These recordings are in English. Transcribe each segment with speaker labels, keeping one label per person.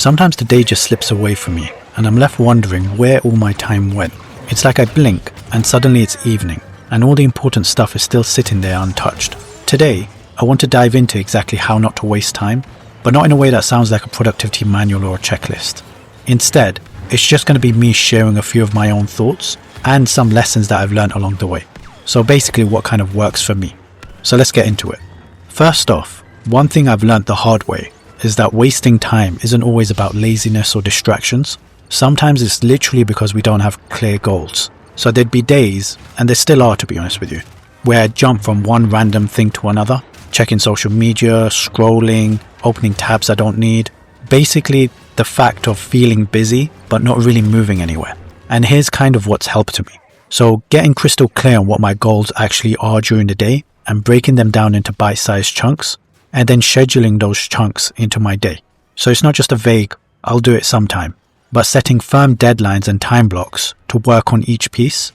Speaker 1: Sometimes the day just slips away from me, and I'm left wondering where all my time went. It's like I blink, and suddenly it's evening, and all the important stuff is still sitting there untouched. Today, I want to dive into exactly how not to waste time, but not in a way that sounds like a productivity manual or a checklist. Instead, it's just going to be me sharing a few of my own thoughts and some lessons that I've learned along the way. So basically what kind of works for me. So let's get into it. First off, one thing I've learned the hard way is that wasting time isn't always about laziness or distractions. Sometimes it's literally because we don't have clear goals. So there'd be days, and there still are to be honest with you, where I jump from one random thing to another, checking social media, scrolling, opening tabs I don't need. Basically, the fact of feeling busy but not really moving anywhere. And here's kind of what's helped me. So getting crystal clear on what my goals actually are during the day and breaking them down into bite-sized chunks and then scheduling those chunks into my day. So it's not just a vague, I'll do it sometime, but setting firm deadlines and time blocks to work on each piece.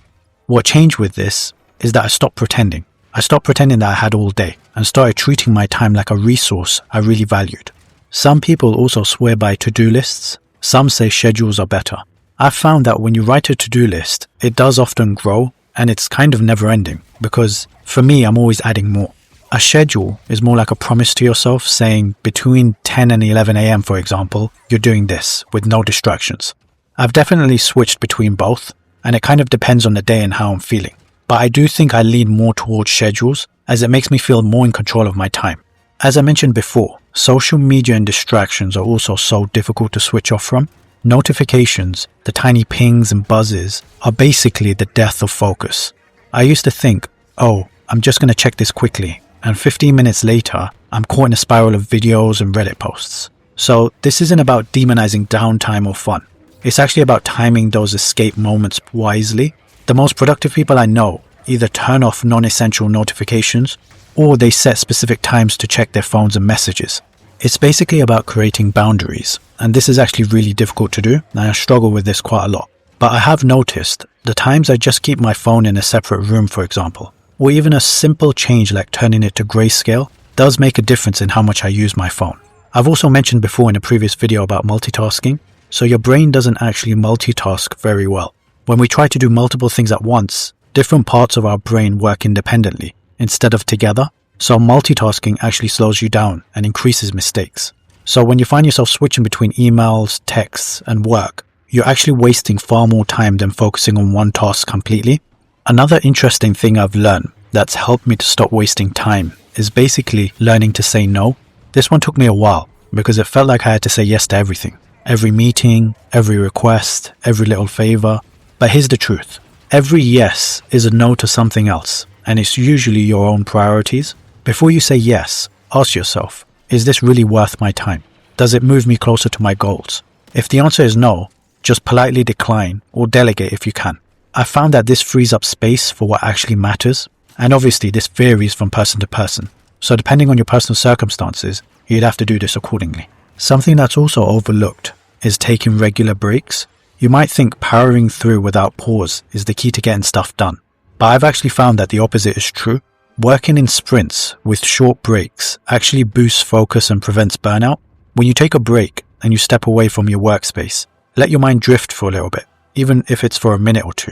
Speaker 1: What changed with this is that I stopped pretending. I stopped pretending that I had all day and started treating my time like a resource I really valued. Some people also swear by to-do lists. Some say schedules are better. I've found that when you write a to-do list, it does often grow and it's kind of never ending because for me, I'm always adding more. A schedule is more like a promise to yourself saying between 10 and 11 a.m. for example, you're doing this with no distractions. I've definitely switched between both and it kind of depends on the day and how I'm feeling. But I do think I lean more towards schedules as it makes me feel more in control of my time. As I mentioned before, social media and distractions are also so difficult to switch off from. Notifications, the tiny pings and buzzes, are basically the death of focus. I used to think, oh, I'm just going to check this quickly, and 15 minutes later, I'm caught in a spiral of videos and Reddit posts. So this isn't about demonizing downtime or fun. It's actually about timing those escape moments wisely. The most productive people I know either turn off non-essential notifications or they set specific times to check their phones and messages. It's basically about creating boundaries, and this is actually really difficult to do, and I struggle with this quite a lot. But I have noticed the times I just keep my phone in a separate room, for example, or even a simple change like turning it to grayscale does make a difference in how much I use my phone. I've also mentioned before in a previous video about multitasking, so your brain doesn't actually multitask very well. When we try to do multiple things at once, different parts of our brain work independently instead of together. So multitasking actually slows you down and increases mistakes. So when you find yourself switching between emails, texts, and work, you're actually wasting far more time than focusing on one task completely. Another interesting thing I've learned that's helped me to stop wasting time is basically learning to say no. This one took me a while because it felt like I had to say yes to everything. Every meeting, every request, every little favor. But here's the truth. Every yes is a no to something else, and it's usually your own priorities. Before you say yes, ask yourself, is this really worth my time? Does it move me closer to my goals? If the answer is no, just politely decline or delegate if you can. I found that this frees up space for what actually matters, and obviously this varies from person to person. So depending on your personal circumstances, you'd have to do this accordingly. Something that's also overlooked is taking regular breaks. You might think powering through without pause is the key to getting stuff done, but I've actually found that the opposite is true. Working in sprints with short breaks actually boosts focus and prevents burnout. When you take a break and you step away from your workspace, let your mind drift for a little bit, even if it's for a minute or two.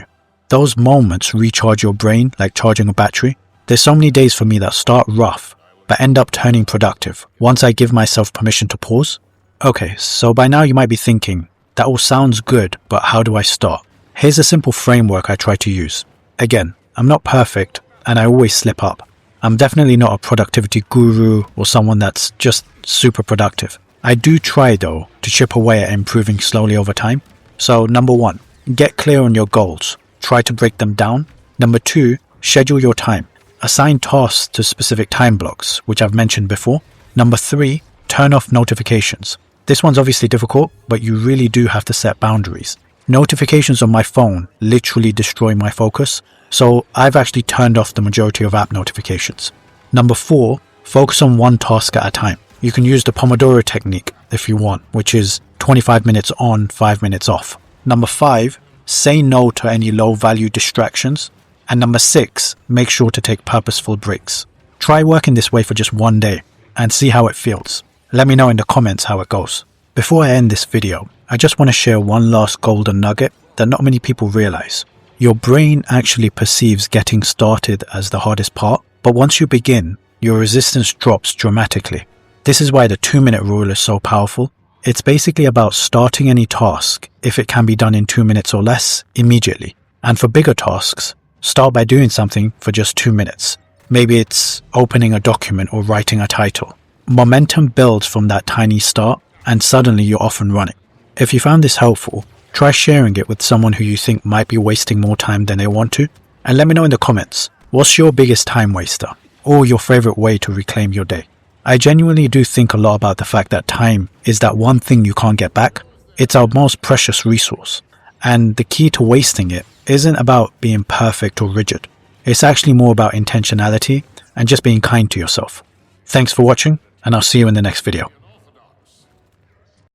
Speaker 1: Those moments recharge your brain like charging a battery. There's so many days for me that start rough, but end up turning productive once I give myself permission to pause. Okay, so by now you might be thinking, that all sounds good, but how do I start? Here's a simple framework I try to use. Again, I'm not perfect, and I always slip up. I'm definitely not a productivity guru or someone that's just super productive. I do try though to chip away at improving slowly over time. So number 1, get clear on your goals. Try to break them down. Number 2, schedule your time. Assign tasks to specific time blocks, which I've mentioned before. Number 3, turn off notifications. This one's obviously difficult, but you really do have to set boundaries. Notifications on my phone literally destroy my focus. So I've actually turned off the majority of app notifications. Number 4, focus on one task at a time. You can use the Pomodoro technique if you want, which is 25 minutes on, 5 minutes off. Number 5, say no to any low-value distractions. And number 6, make sure to take purposeful breaks. Try working this way for just one day and see how it feels. Let me know in the comments how it goes. Before I end this video, I just want to share one last golden nugget that not many people realize. Your brain actually perceives getting started as the hardest part, but once you begin, your resistance drops dramatically. This is why the 2-minute rule is so powerful. It's basically about starting any task, if it can be done in 2 minutes or less, immediately. And for bigger tasks, start by doing something for just 2 minutes. Maybe it's opening a document or writing a title. Momentum builds from that tiny start, and suddenly you're off and running. If you found this helpful, try sharing it with someone who you think might be wasting more time than they want to. And let me know in the comments, what's your biggest time waster, or your favorite way to reclaim your day? I genuinely do think a lot about the fact that time is that one thing you can't get back. It's our most precious resource. And the key to wasting it isn't about being perfect or rigid. It's actually more about intentionality and just being kind to yourself. Thanks for watching, and I'll see you in the next video.